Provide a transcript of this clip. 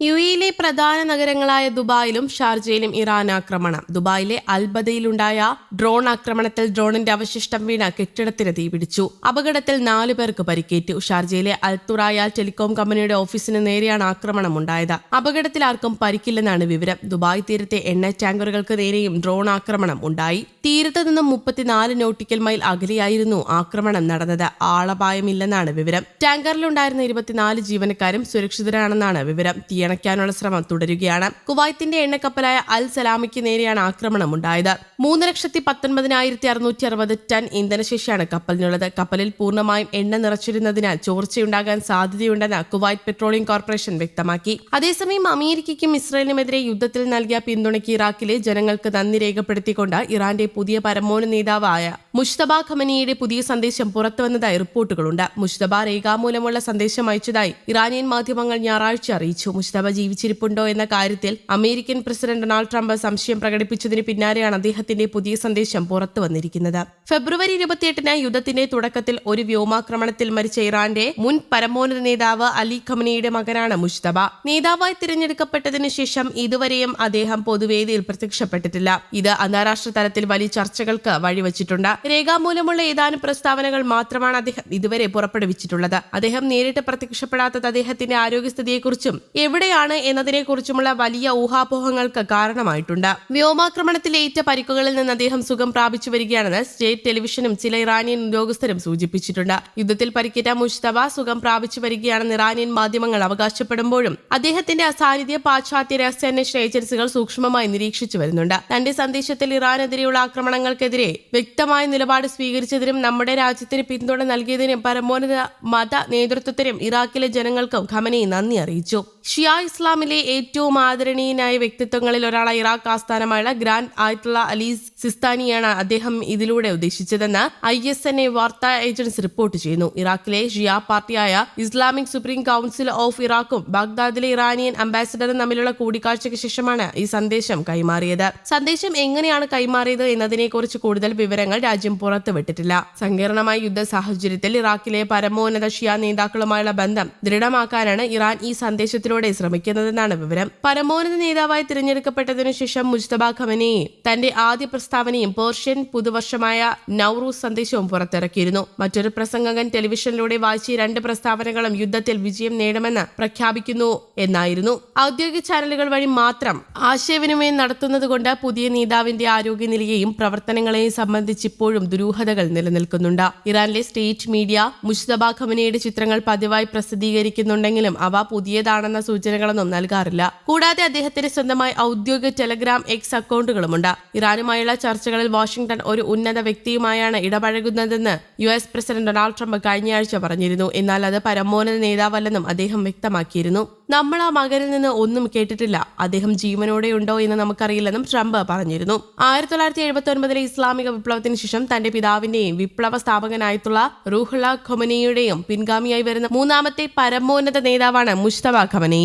യുഎയിലെ പ്രധാന നഗരങ്ങളായ ദുബായിലും ഷാർജയിലും ഇറാൻ ആക്രമണം. ദുബായിലെ അൽബദയിലുണ്ടായ ഡ്രോൺ ആക്രമണത്തിൽ ഡ്രോണിന്റെ അവശിഷ്ടം വീണ കെട്ടിടത്തിന് തീപിടിച്ചു. അപകടത്തിൽ 4 പേർക്ക് പരിക്കേറ്റു. ഷാർജയിലെ അൽത്തുറായാൽ ടെലികോം കമ്പനിയുടെ ഓഫീസിന് നേരെയാണ് ആക്രമണം ഉണ്ടായത്. അപകടത്തിൽ ആർക്കും പരിക്കില്ലെന്നാണ് വിവരം. ദുബായ് തീരത്തെ എണ്ണ ടാങ്കറുകൾക്ക് നേരെയും ഡ്രോൺ ആക്രമണം ഉണ്ടായി. തീരത്ത് നിന്നും 34 നോട്ടിക്കൽ മൈൽ അകലെയായിരുന്നു ആക്രമണം നടന്നത്. ആളപായമില്ലെന്നാണ് വിവരം. ടാങ്കറിലുണ്ടായിരുന്ന 24 ജീവനക്കാരും സുരക്ഷിതരാണെന്നാണ് വിവരം. അണയ്ക്കാനുള്ള ശ്രമം തുടരുകയാണ്. കുവൈത്തിന്റെ എണ്ണക്കപ്പലായ അൽ സലാമിക്ക് നേരെയാണ് ആക്രമണം ഉണ്ടായത്. 3,19,660 ടൺ ഇന്ധനശേഷിയാണ് കപ്പലിനുള്ളത്. കപ്പലിൽ പൂർണ്ണമായും എണ്ണ നിറച്ചിരുന്നതിനാൽ ചോർച്ചയുണ്ടാകാൻ സാധ്യതയുണ്ടെന്ന് കുവൈറ്റ് പെട്രോളിയം കോർപ്പറേഷൻ വ്യക്തമാക്കി. അതേസമയം അമേരിക്കയ്ക്കും ഇസ്രായേലിനുമെതിരെ യുദ്ധത്തിൽ നൽകിയ പിന്തുണയ്ക്ക് ഇറാഖിലെ ജനങ്ങൾക്ക് നന്ദി രേഖപ്പെടുത്തിക്കൊണ്ട് ഇറാന്റെ പുതിയ പരമോന്നത നേതാവായ മുജ്തബ ഖമനിയുടെ പുതിയ സന്ദേശം പുറത്തുവന്നതായി റിപ്പോർട്ടുകളുണ്ട്. മുജ്തബ രേഖാമൂലമുള്ള സന്ദേശം അയച്ചതായി ഇറാനിയൻ മാധ്യമങ്ങൾ ഞായറാഴ്ച അറിയിച്ചു. മുജ്തബ ജീവിച്ചിരിപ്പുണ്ടോ എന്ന കാര്യത്തിൽ അമേരിക്കൻ പ്രസിഡന്റ് ഡൊണാൾഡ് ട്രംപ് സംശയം പ്രകടിപ്പിച്ചതിന് പിന്നാലെയാണ് അദ്ദേഹത്തിന്റെ പുതിയ സന്ദേശം പുറത്തു വന്നിരിക്കുന്നത്. ഫെബ്രുവരി 28-ന് യുദ്ധത്തിന്റെ തുടക്കത്തിൽ ഒരു വ്യോമാക്രമണത്തിൽ മരിച്ച ഇറാന്റെ മുൻ പരമോന്നത നേതാവ് അലി ഖമനിയുടെ മകനാണ് മുജ്തബ. നേതാവായി തിരഞ്ഞെടുക്കപ്പെട്ടതിനു ശേഷം ഇതുവരെയും അദ്ദേഹം പൊതുവേദിയിൽ പ്രത്യക്ഷപ്പെട്ടിട്ടില്ല. ഇത് അന്താരാഷ്ട്ര തലത്തിൽ വലിയ ചർച്ചകൾക്ക് വഴിവെച്ചിട്ടുണ്ട്. രേഖാമൂലമുള്ള ഏതാനും പ്രസ്താവനകൾ മാത്രമാണ് അദ്ദേഹം ഇതുവരെ പുറപ്പെടുവിച്ചിട്ടുള്ളത്. അദ്ദേഹം നേരിട്ട് പ്രത്യക്ഷപ്പെടാത്തത് അദ്ദേഹത്തിന്റെ ആരോഗ്യസ്ഥിതിയെക്കുറിച്ചും എവിടെയാണ് എന്നതിനെക്കുറിച്ചുമുള്ള വലിയ ഊഹാപോഹങ്ങൾക്ക് കാരണമായിട്ടുണ്ട്. വ്യോമാക്രമണത്തിൽ ഏറ്റ പരിക്കുകളിൽ നിന്ന് അദ്ദേഹം സുഖം പ്രാപിച്ചു വരികയാണെന്ന് സ്റ്റേറ്റ് ടെലിവിഷനും ചില ഇറാനിയൻ ഉദ്യോഗസ്ഥരും സൂചിപ്പിച്ചിട്ടുണ്ട്. യുദ്ധത്തിൽ പരിക്കേറ്റ മുജ്തബ സുഖം പ്രാപിച്ചു വരികയാണെന്ന് ഇറാനിയൻ മാധ്യമങ്ങൾ അവകാശപ്പെടുമ്പോഴും അദ്ദേഹത്തിന്റെ അസാന്നിധ്യം പാശ്ചാത്യ രഹസ്യാന്വേഷണ ഏജൻസികൾ സൂക്ഷ്മമായി നിരീക്ഷിച്ചു വരുന്നുണ്ട്. തന്റെ സന്ദേശത്തിൽ ഇറാനെതിരെയുള്ള ആക്രമണങ്ങൾക്കെതിരെ വ്യക്തമായ നിലപാട് സ്വീകരിച്ചതിനും നമ്മുടെ രാജ്യത്തിന് പിന്തുണ നൽകിയതിനും പരമോന്നത മത നേതൃത്വത്തിനും ഇറാഖിലെ ജനങ്ങൾക്കും ഖമനി നന്ദി അറിയിച്ചു. ഷിയ ഇസ്ലാമിലെ ഏറ്റവും ആദരണീയനായ വ്യക്തിത്വങ്ങളിൽ ഒരാളായ ഇറാഖ് ആസ്ഥാനമായുള്ള ഗ്രാൻഡ് ആയത്തുള്ള അലി സിസ്താനിയാണ് അദ്ദേഹം ഇതിലൂടെ ഉദ്ദേശിച്ചതെന്ന് ISNA വാർത്താ ഏജൻസി റിപ്പോർട്ട് ചെയ്യുന്നു. ഇറാഖിലെ ഷിയ പാർട്ടിയായ ഇസ്ലാമിക് സുപ്രീം കൌൺസിൽ ഓഫ് ഇറാഖും ബാഗ്ദാദിലെ ഇറാനിയൻ അംബാസിഡറും തമ്മിലുള്ള കൂടിക്കാഴ്ചയ്ക്ക് ശേഷമാണ് ഈ സന്ദേശം കൈമാറിയത്. സന്ദേശം എങ്ങനെയാണ് കൈമാറിയത് എന്നതിനെക്കുറിച്ച് കൂടുതൽ വിവരങ്ങൾ രാജ്യം പുറത്തുവിട്ടിട്ടില്ല. സങ്കീർണമായ യുദ്ധ സാഹചര്യത്തിൽ ഇറാഖിലെ പരമോന്നത ഷിയ നേതാക്കളുമായുള്ള ബന്ധം ദൃഢമാക്കാനാണ് ഇറാൻ ഈ സന്ദേശത്തിലൂടെ ശ്രമിക്കുന്നതെന്നാണ് വിവരം. പരമോന്നത നേതാവായി തിരഞ്ഞെടുക്കപ്പെട്ടതിനു ശേഷം മുജ്തബ ഖമനി തന്റെ ആദ്യ പ്രസ്താവനയും പേർഷ്യൻ പുതുവർഷമായ നൌറൂസ് സന്ദേശവും പുറത്തിറക്കിയിരുന്നു. മറ്റൊരു പ്രസംഗകൻ ടെലിവിഷനിലൂടെ വായിച്ച 2 പ്രസ്താവനകളും യുദ്ധത്തിൽ വിജയം നേടുമെന്ന് പ്രഖ്യാപിക്കുന്നു എന്നായിരുന്നു. ഔദ്യോഗിക ചാനലുകൾ വഴി മാത്രം ആശയവിനിമയം നടത്തുന്നതുകൊണ്ട് പുതിയ നേതാവിന്റെ ആരോഗ്യനിലയെയും പ്രവർത്തനങ്ങളെയും സംബന്ധിച്ച് ഇപ്പോഴും ദുരൂഹതകൾ നിലനിൽക്കുന്നുണ്ട്. ഇറാനിലെ സ്റ്റേറ്റ് മീഡിയ മുജ്തബ ഖമനിയുടെ ചിത്രങ്ങൾ പതിവായി പ്രസിദ്ധീകരിക്കുന്നുണ്ടെങ്കിലും അവ പുതിയതാണെന്ന സൂചനകളൊന്നും നൽകാറില്ല. കൂടാതെ അദ്ദേഹത്തിന് സ്വന്തമായി ഔദ്യോഗിക ടെലഗ്രാം എക്സ് അക്കൗണ്ടുകളുമുണ്ട്. ഇറാനുമായുള്ള ചർച്ചകളിൽ വാഷിംഗ്ടൺ ഒരു ഉന്നത വ്യക്തിയുമായാണ് ഇടപഴകുന്നതെന്ന് US പ്രസിഡന്റ് ഡൊണാൾഡ് ട്രംപ് കഴിഞ്ഞയാഴ്ച പറഞ്ഞിരുന്നു. എന്നാൽ അത് പരമോന്നത നേതാവല്ലെന്നും അദ്ദേഹം വ്യക്തമാക്കിയിരുന്നു. നമ്മൾ ആ മകനിൽ നിന്ന് ഒന്നും കേട്ടിട്ടില്ല, അദ്ദേഹം ജീവനോടെയുണ്ടോ എന്ന് നമുക്കറിയില്ലെന്നും ട്രംപ് പറഞ്ഞിരുന്നു. 1979 ഇസ്ലാമിക വിപ്ലവത്തിന് ശേഷം തന്റെ പിതാവിന്റെയും വിപ്ലവ സ്ഥാപകനായിട്ടുള്ള റൂഹുള്ള ഖമനിയുടെയും പിൻഗാമിയായി വരുന്ന 3ാമത്തെ പരമോന്നത നേതാവാണ് മുജ്തബ ഖമനി.